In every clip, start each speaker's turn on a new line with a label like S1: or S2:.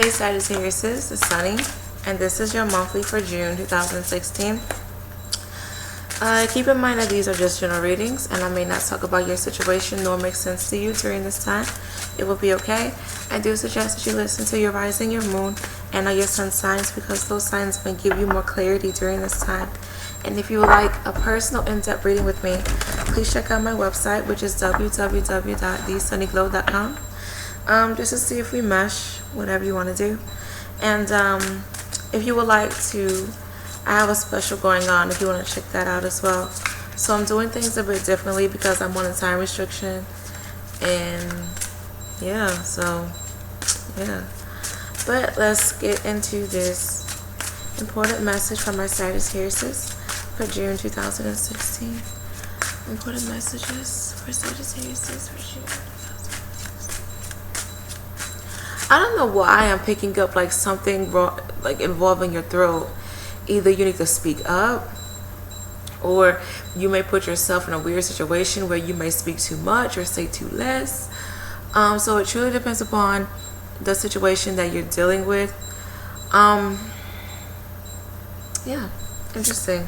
S1: Hey Sagittarius, this is Sunny, and this is your monthly for June 2016. Keep in mind that these are just general readings, and I may not talk about your situation nor make sense to you during this time. It will be okay. I do suggest that you listen to your rising, your moon, and your sun signs, because those signs may give you more clarity during this time. And if you would like a personal in-depth reading with me, please check out my website, which is www.thesunnyglow.com. Just to see if we mesh, whatever you want to do. And if you would like to, I have a special going on if you want to check that out as well. So I'm doing things a bit differently because I'm on a time restriction, and yeah, but let's get into this important message from my Sagittarius for June 2016. Important messages for Sagittarius for June 2016. I don't know why I'm picking up like something wrong, like involving your throat. Either you need to speak up, or you may put yourself in a weird situation where you may speak too much or say too less. So it truly depends upon the situation that you're dealing with. Yeah, interesting.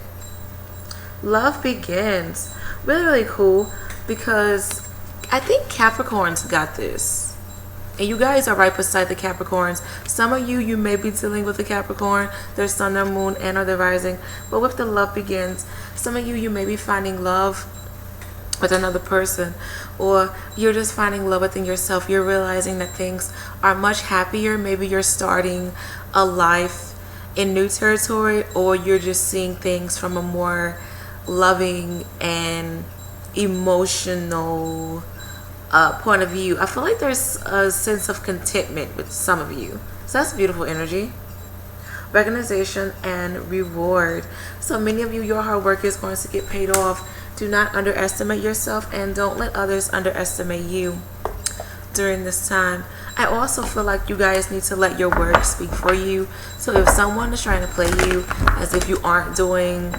S1: Love begins. Really cool, because I think Capricorns got this. And you guys are right beside the Capricorns. Some of you may be dealing with a Capricorn, their sun, their moon, and or their rising. But with the love begins, some of you may be finding love with another person, or you're just finding love within yourself. You're realizing that things are much happier. Maybe you're starting a life in new territory, or you're just seeing things from a more loving and emotional point of view. I feel like there's a sense of contentment with some of you, so that's beautiful energy. Recognition and reward. So many of you, your hard work is going to get paid off. Do not underestimate yourself, and don't let others underestimate you during this time. I also feel like you guys need to let your work speak for you. So if someone is trying to play you as if you aren't doing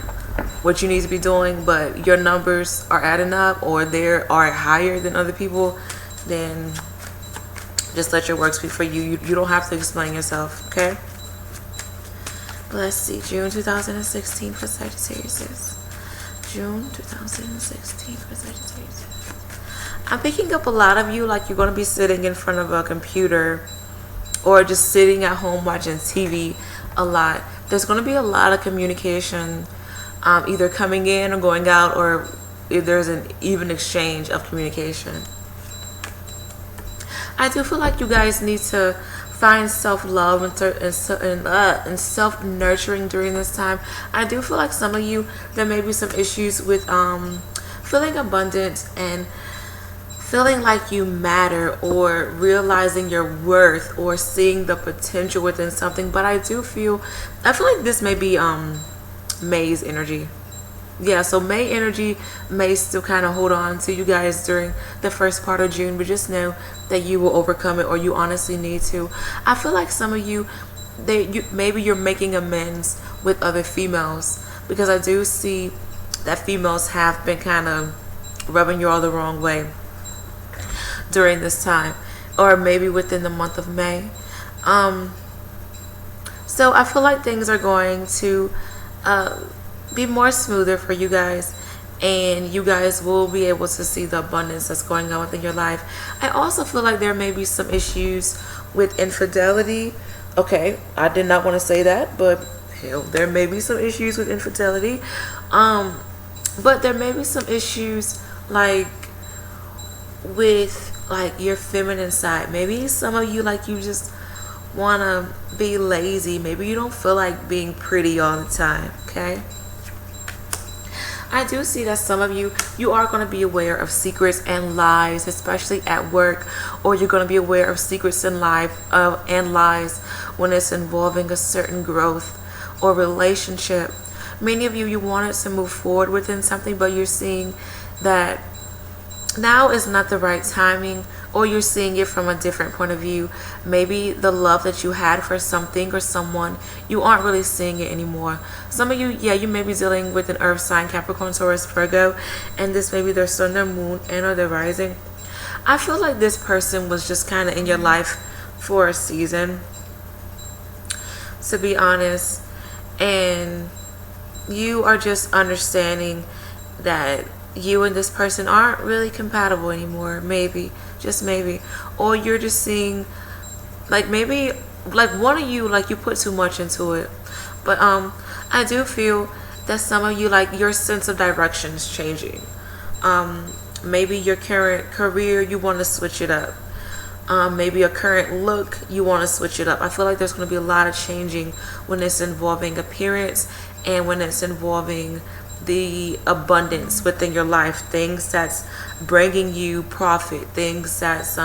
S1: what you need to be doing, but your numbers are adding up, or they are higher than other people, then just let your work speak for you. You don't have to explain yourself, okay? But let's see, June 2016 for Sagittarius. June 2016 for Sagittarius. I'm picking up a lot of you like you're going to be sitting in front of a computer, or just sitting at home watching TV a lot. There's going to be a lot of communication, either coming in or going out, or if there's an even exchange of communication. I do feel like you guys need to find self-love and self-nurturing during this time. I do feel like some of you, there may be some issues with feeling abundant and feeling like you matter, or realizing your worth, or seeing the potential within something. But I feel like this may be May's energy. Yeah, so May energy may still kind of hold on to you guys during the first part of June, but just know that you will overcome it, or you honestly need to. I feel like some of you, maybe you're making amends with other females, because I do see that females have been kind of rubbing you all the wrong way during this time, or maybe within the month of May. So I feel like things are going to be more smoother for you guys, and you guys will be able to see the abundance that's going on within your life. I also feel like there may be some issues with infidelity. Okay, I did not want to say that, but hell, there may be some issues with infidelity. But there may be some issues like with like your feminine side. Maybe some of you, like, you just want to be lazy. Maybe you don't feel like being pretty all the time, okay? I do see that some of you are going to be aware of secrets and lies, especially at work, or you're going to be aware of secrets and lies when it's involving a certain growth or relationship. Many of you wanted to move forward within something, but you're seeing that now is not the right timing, or you're seeing it from a different point of view. Maybe the love that you had for something or someone, you aren't really seeing it anymore. Some of you, you may be dealing with an earth sign, Capricorn, Taurus, Virgo, and this may be their sun, their moon, and or their rising. I feel like this person was just kind of in your life for a season. to be honest. And you are just understanding that you and this person aren't really compatible anymore. Maybe, just maybe. Or you're just seeing, like, maybe, like, one of you, like, you put too much into it. But I do feel that some of you, like, your sense of direction is changing. Maybe your current career, you want to switch it up. Maybe a current look, you want to switch it up. I feel like there's going to be a lot of changing when it's involving appearance and when it's involving the abundance within your life, things that's bringing you profit, things that's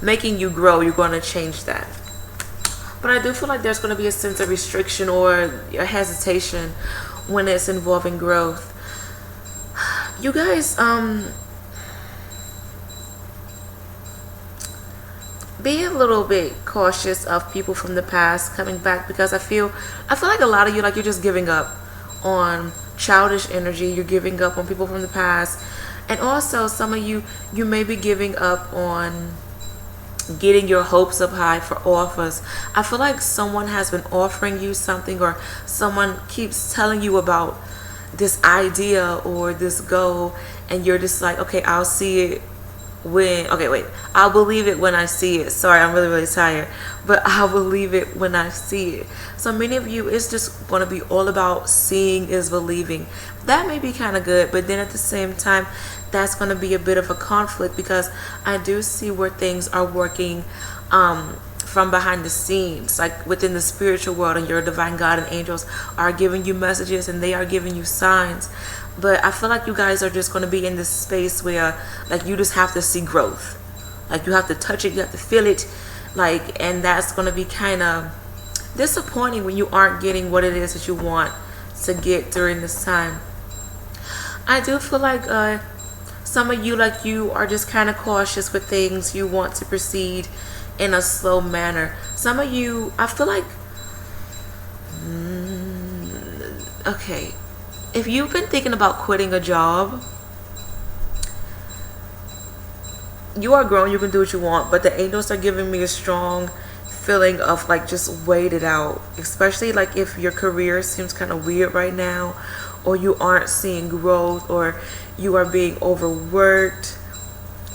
S1: making you grow. You're going to change that. But I do feel like there's going to be a sense of restriction or a hesitation when it's involving growth. You guys, be a little bit cautious of people from the past coming back, because I feel like a lot of you, like, you're just giving up on childish energy. You're giving up on people from the past, and also some of you may be giving up on getting your hopes up high for offers. I feel like someone has been offering you something, or someone keeps telling you about this idea or this goal, and you're just like, okay, I'll see it when, okay, wait, I'll believe it when I see it. Sorry, I'm really, really tired, but I'll believe it when I see it. So many of you, it's just going to be all about seeing is believing. That may be kind of good, but then at the same time, that's going to be a bit of a conflict, because I do see where things are working from behind the scenes, like within the spiritual world, and your divine God and angels are giving you messages and they are giving you signs. But I feel like you guys are just going to be in this space where, like, you just have to see growth. Like, you have to touch it, you have to feel it, like, and that's going to be kind of disappointing when you aren't getting what it is that you want to get during this time. I do feel like some of you, like, you are just kind of cautious with things. You want to proceed in a slow manner. Some of you, I feel like, okay, if you've been thinking about quitting a job, you are grown, you can do what you want, but the angels are giving me a strong feeling of, like, just wait it out. Especially, like, if your career seems kind of weird right now, or you aren't seeing growth, or you are being overworked.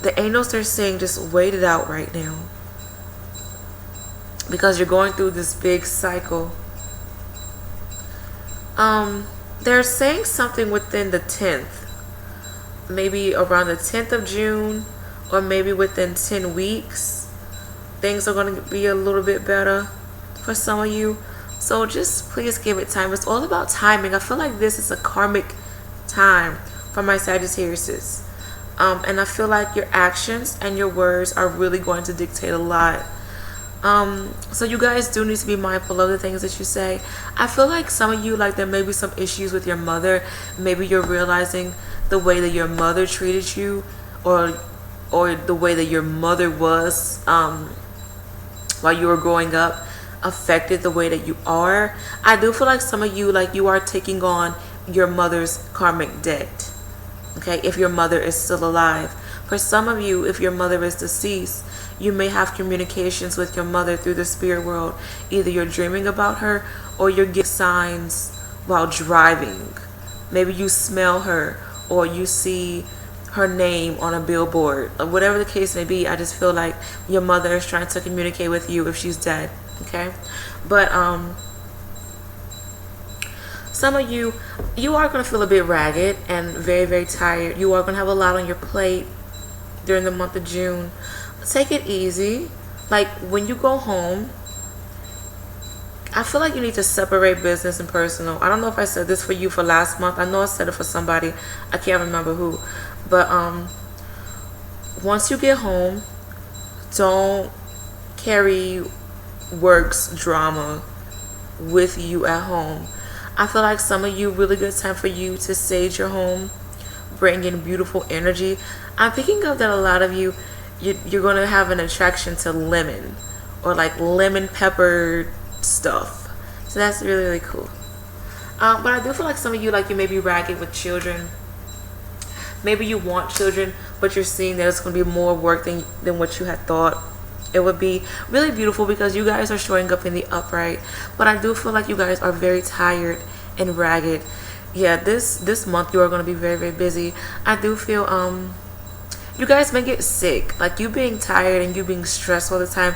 S1: The angels are saying just wait it out right now, because you're going through this big cycle. They're saying something within the 10th, maybe around the 10th of June, or maybe within 10 weeks, things are going to be a little bit better for some of you. So just please give it time. It's all about timing. I feel like this is a karmic time for my Sagittariuses. And I feel like your actions and your words are really going to dictate a lot. So you guys do need to be mindful of the things that you say. I feel like some of you, like, there may be some issues with your mother. Maybe you're realizing the way that your mother treated you, or the way that your mother was while you were growing up affected the way that you are. I do feel like some of you, like, you are taking on your mother's karmic debt. Okay, if your mother is still alive. For some of you, if your mother is deceased, you may have communications with your mother through the spirit world. Either you're dreaming about her, or you're getting signs while driving. Maybe you smell her, or you see her name on a billboard, or whatever the case may be. I just feel like your mother is trying to communicate with you if she's dead. Okay, but some of you are going to feel a bit ragged and very, very tired. You are going to have a lot on your plate during the month of June. Take it easy. Like, when you go home, I feel like you need to separate business and personal. I don't know if I said this for you for last month. I know I said it for somebody. I can't remember who. But once you get home, don't carry work's drama with you at home. I feel like some of you, really good time for you to sage your home, bring in beautiful energy. I'm picking up that a lot of you, you're going to have an attraction to lemon, or like lemon pepper stuff. So that's really, really cool. But I do feel like some of you, like, you may be ragged with children. Maybe you want children, but you're seeing that it's going to be more work than what you had thought. It would be really beautiful because you guys are showing up in the upright, but I do feel like you guys are very tired and ragged. Yeah, this month you are going to be very, very busy. I do feel you guys may get sick. Like, you being tired and you being stressed all the time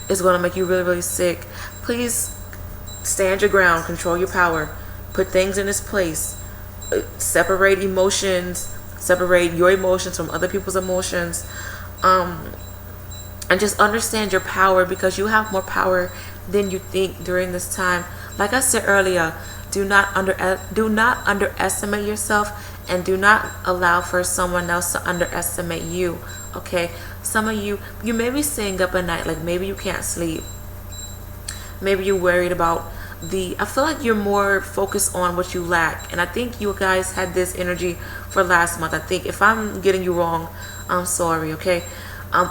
S1: is going to make you really, really sick. Please stand your ground, control your power, put things in its place, separate emotions, separate your emotions from other people's emotions, and just understand your power, because you have more power than you think during this time. Like I said earlier, do not underestimate yourself, and do not allow for someone else to underestimate you. Okay, some of you may be staying up at night, like maybe you can't sleep, maybe you're worried about I feel like you're more focused on what you lack, and I think you guys had this energy for last month. I think, if I'm getting you wrong, I'm sorry. Okay,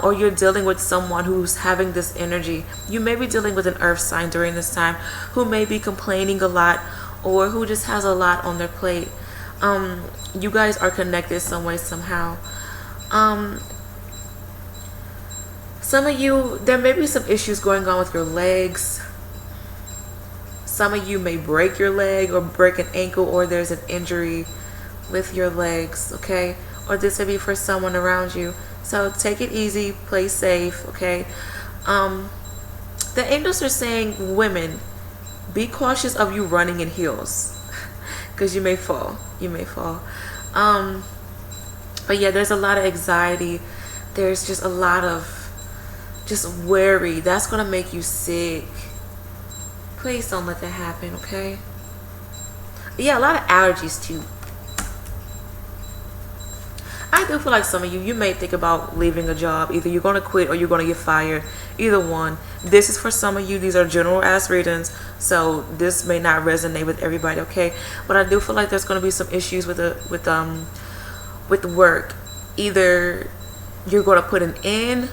S1: or you're dealing with someone who's having this energy. You may be dealing with an earth sign during this time who may be complaining a lot, or who just has a lot on their plate. You guys are connected some way, somehow. Some of you, there may be some issues going on with your legs. Some of you may break your leg or break an ankle, or there's an injury with your legs, okay? Or this may be for someone around you. So take it easy, play safe, okay? The angels are saying, women, be cautious of you running in heels, because you may fall. You may fall. But yeah, there's a lot of anxiety. There's just a lot of just worry. That's going to make you sick. Please don't let that happen, okay? Yeah, a lot of allergies too. I do feel like some of you may think about leaving a job. Either you're going to quit or you're going to get fired. Either one. This is for some of you. These are general ass readings, so this may not resonate with everybody, okay? But I do feel like there's going to be some issues with work. Either you're going to put an end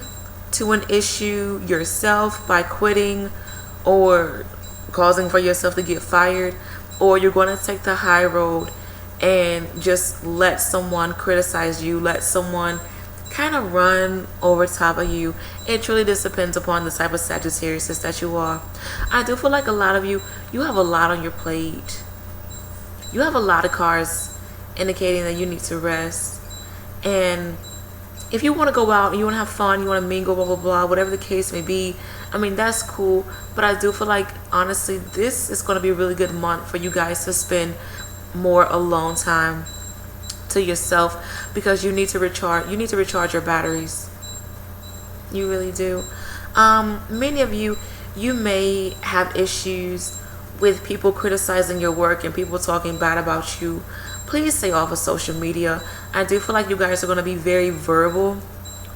S1: to an issue yourself by quitting, or causing for yourself to get fired, or you're going to take the high road and just let someone criticize you, let someone kind of run over top of you. It truly just depends upon the type of Sagittarius that you are. I do feel like a lot of you have a lot on your plate. You have a lot of cards indicating that you need to rest. And if you want to go out and you want to have fun, you want to mingle, blah, blah, blah, whatever the case may be, I mean, that's cool. But I do feel like, honestly, this is going to be a really good month for you guys to spend more alone time to yourself, because you need to recharge your batteries. You really do. Many of you may have issues with people criticizing your work and people talking bad about you. Please stay off of social media. I do feel like you guys are going to be very verbal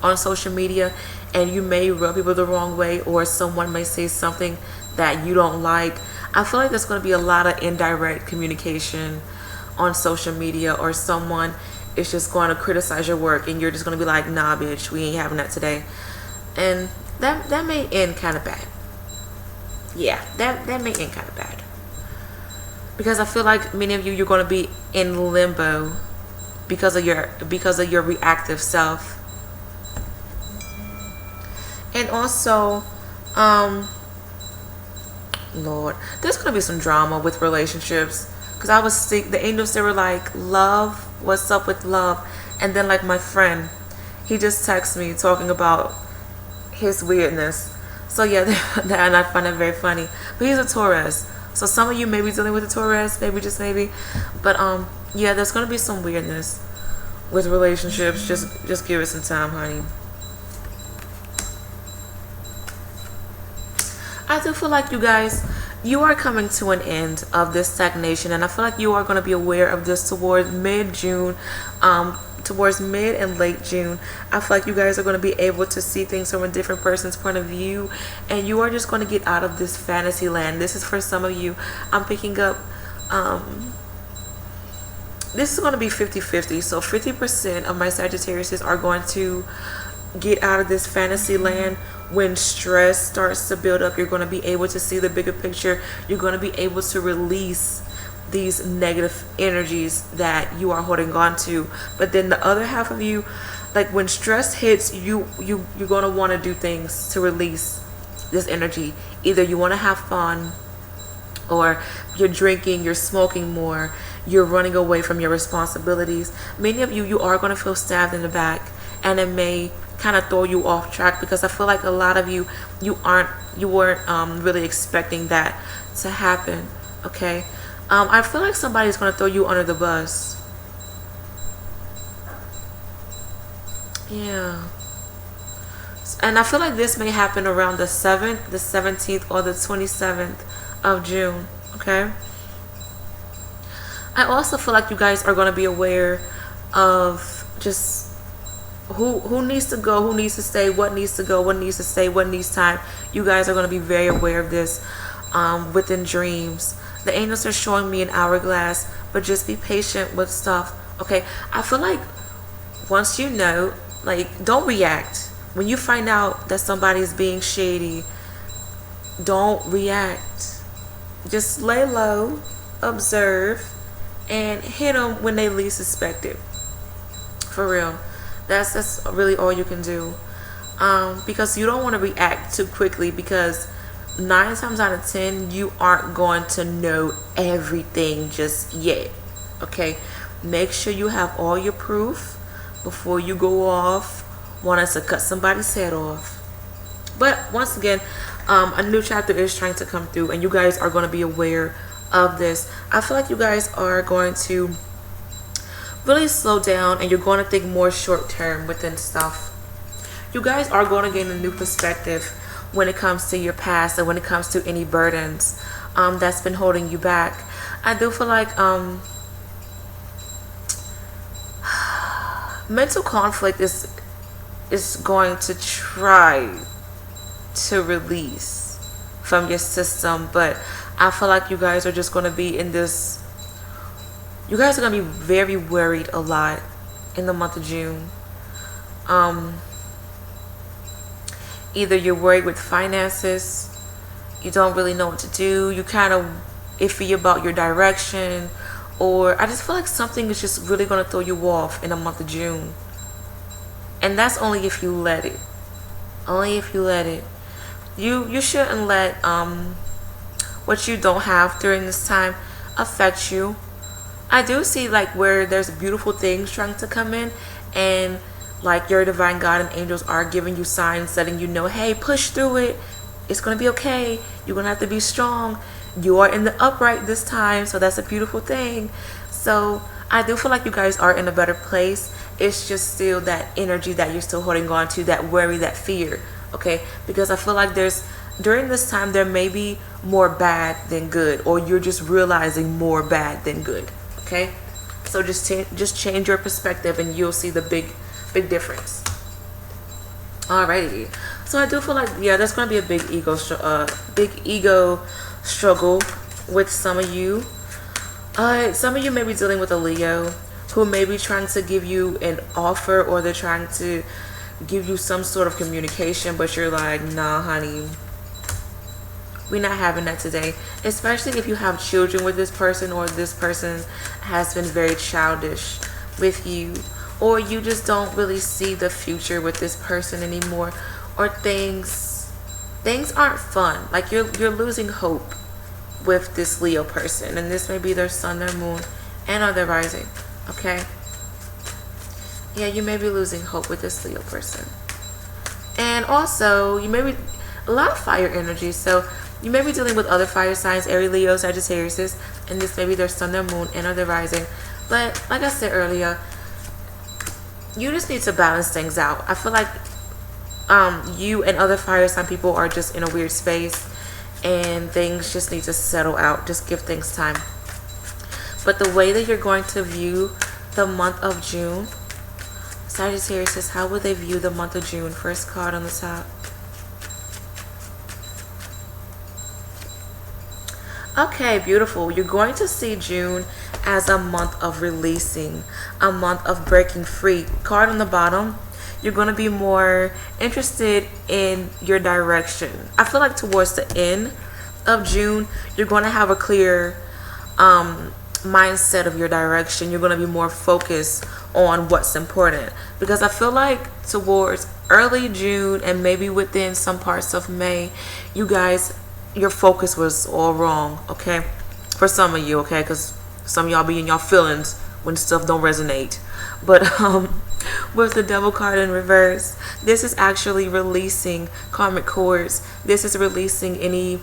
S1: on social media, and you may rub people the wrong way, or someone may say something that you don't like. I feel like there's going to be a lot of indirect communication on social media, or someone is just going to criticize your work and you're just going to be like, nah bitch, we ain't having that today. And that may end kind of bad. Yeah, that may end kind of bad, because I feel like many of you're going to be in limbo because of your reactive self. And also, Lord, there's going to be some drama with relationships. Because I was sick. The angels, they were like, love, what's up with love? And then, like, my friend, he just texted me talking about his weirdness. So yeah, and I find that very funny. But he's a Taurus. So some of you may be dealing with a Taurus, maybe, just maybe. But yeah, there's going to be some weirdness with relationships. Just give it some time, honey. I do feel like you guys, you are coming to an end of this stagnation, and I feel like you are going to be aware of this towards mid-June, towards mid and late June. I feel like you guys are going to be able to see things from a different person's point of view, and you are just going to get out of this fantasy land. This is for some of you. I'm picking up, this is going to be 50-50, so 50% of my Sagittarius are going to get out of this fantasy land. When stress starts to build up, you're going to be able to see the bigger picture. You're going to be able to release these negative energies that you are holding on to. But then the other half of you, like when stress hits you're going to want to do things to release this energy. Either you want to have fun, or you're drinking, you're smoking more, you're running away from your responsibilities. Many of you are going to feel stabbed in the back, and it may kind of throw you off track, because I feel like a lot of you weren't really expecting that to happen. Okay. I feel like somebody's going to throw you under the bus. Yeah. And I feel like this may happen around the 7th, the 17th, or the 27th of June. Okay. I also feel like you guys are going to be aware of just who needs to go, who needs to stay, what needs to go, what needs to stay, what needs time. You guys are going to be very aware of this within dreams. The angels are showing me an hourglass, but just be patient with stuff. Okay. I feel like once you know, like, don't react. When you find out that somebody's being shady, don't react. Just lay low, observe, and hit them when they least suspect it. For real. That's really all you can do. Because you don't want to react too quickly, because 9 times out of 10 you aren't going to know everything just yet. Okay. Make sure you have all your proof before you go off wanting to cut somebody's head off. But once again, a new chapter is trying to come through, and you guys are going to be aware of this. I feel like you guys are going to really slow down, and you're going to think more short term within stuff. You guys are going to gain a new perspective when it comes to your past, and when it comes to any burdens that's been holding you back. I do feel like mental conflict is going to try to release from your system, but I feel like you guys are just going to be in this, you guys are going to be very worried a lot in the month of June. Either you're worried with finances, you don't really know what to do, you kind of iffy about your direction, or I just feel like something is just really going to throw you off in the month of June. And that's only if you let it. Only if you let it. You shouldn't let what you don't have during this time affect you. I do see like where there's beautiful things trying to come in, and like your divine God and angels are giving you signs, letting you know, hey, push through it. It's going to be okay. You're going to have to be strong. You are in the upright this time, so that's a beautiful thing. So I do feel like you guys are in a better place. It's just still that energy that you're still holding on to, that worry, that fear. Okay, because I feel like during this time there may be more bad than good, or you're just realizing more bad than good. Okay, so just change your perspective, and you'll see the big difference. Alrighty, so I do feel like, yeah, there's going to be a big ego struggle with some of you. Some of you may be dealing with a Leo who may be trying to give you an offer, or they're trying to give you some sort of communication, but you're like, nah honey, we're not having that today. Especially if you have children with this person, or this person has been very childish with you, or you just don't really see the future with this person anymore, or things aren't fun. Like you're losing hope with this Leo person, and this may be their sun, their moon, and or their rising. Okay, yeah, you may be losing hope with this Leo person. And also you may be a lot of fire energy, so you may be dealing with other fire signs, Aries, Leo, Sagittarius, and this may be their sun, their moon, and or their rising. But like I said earlier, you just need to balance things out. I feel like you and other fire sign people are just in a weird space, and things just need to settle out. Just give things time. But the way that you're going to view the month of June, Sagittarius says, how will they view the month of June? First card on the top. Okay, beautiful. You're going to see June as a month of releasing, a month of breaking free. Card on the bottom, you're going to be more interested in your direction. I feel like towards the end of June, you're going to have a clear mindset of your direction. You're going to be more focused on what's important, because I feel like towards early June and maybe within some parts of May, you guys, your focus was all wrong, okay? For some of you, okay? Because some of y'all be in y'all feelings when stuff don't resonate. But with the Devil card in reverse, this is actually releasing karmic cords. This is releasing any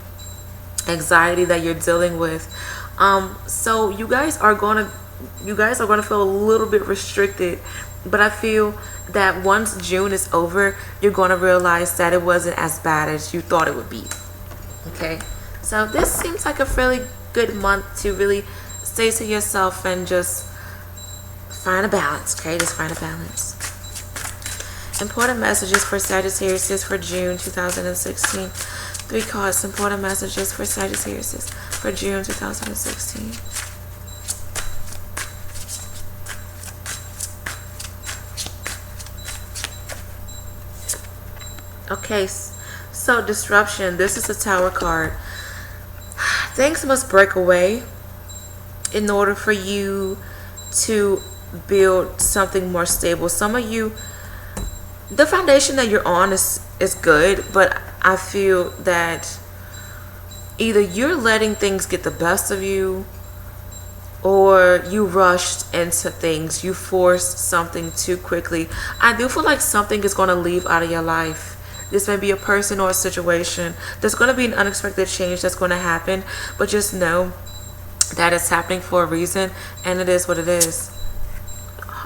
S1: anxiety that you're dealing with. So you guys are gonna feel a little bit restricted, but I feel that once June is over, you're gonna realize that it wasn't as bad as you thought it would be. Okay, so this seems like a fairly good month to really stay to yourself and just find a balance. Okay, just find a balance. Important messages for Sagittarius for June 2016. 3 cards. Important messages for Sagittarius for June 2016. Okay, so disruption. This is a Tower card. Things must break away in order for you to build something more stable. Some of you, the foundation that you're on is good, but I feel that either you're letting things get the best of you, or you rushed into things, you forced something too quickly. I do feel like something is going to leave out of your life. This may be a person or a situation. There's going to be an unexpected change that's going to happen, but just know that it's happening for a reason, and it is what it is.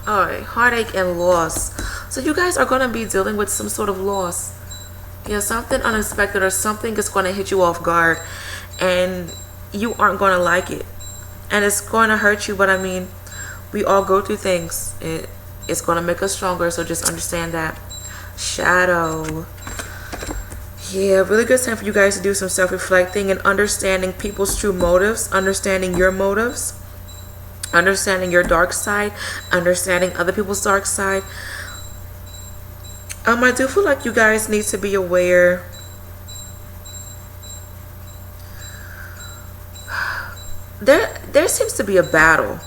S1: Alright, heartache and loss. So you guys are going to be dealing with some sort of loss. Yeah, something unexpected, or something is going to hit you off guard, and you aren't going to like it. And it's going to hurt you, but I mean, we all go through things. It's going to make us stronger, so just understand that. Shadow. Yeah, really good time for you guys to do some self-reflecting and understanding people's true motives, understanding your motives, understanding your dark side, understanding other people's dark side. I do feel like you guys need to be aware. There seems to be a battle,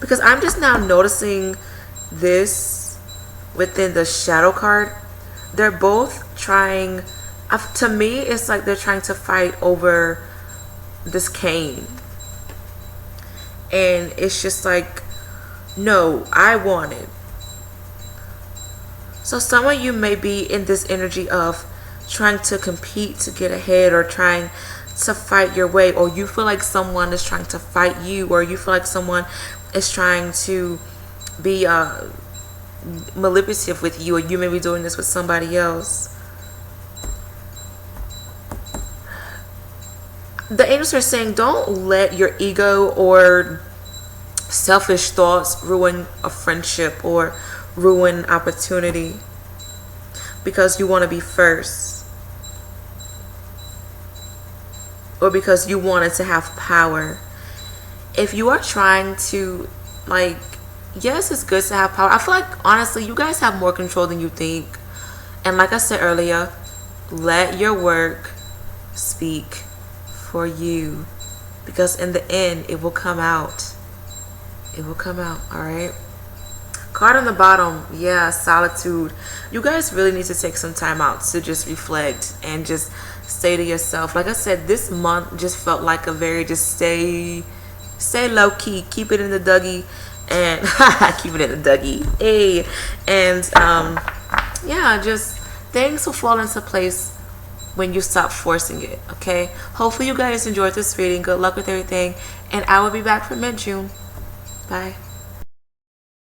S1: because I'm just now noticing this within the Shadow card. They're both trying, to me it's like they're trying to fight over this cane, and it's just like, no, I want it. So some of you may be in this energy of trying to compete to get ahead, or trying to fight your way, or you feel like someone is trying to fight you, or you feel like someone is trying to be manipulative with you, or you may be doing this with somebody else. The angels are saying, don't let your ego or selfish thoughts ruin a friendship or ruin opportunity, because you want to be first, or because you wanted to have power. If you are trying to, like, yes, it's good to have power. I feel like, honestly, you guys have more control than you think. And like I said earlier, let your work speak for you, because in the end, it will come out. It will come out, all right? Card on the bottom, yeah, solitude. You guys really need to take some time out to just reflect and just stay to yourself. Like I said, this month just felt like a very just stay low key, keep it in the Dougie, and keep it in the Dougie. Hey, and yeah, just things will fall into place when you stop forcing it. Okay. Hopefully you guys enjoyed this reading. Good luck with everything, and I will be back for mid-June. Bye.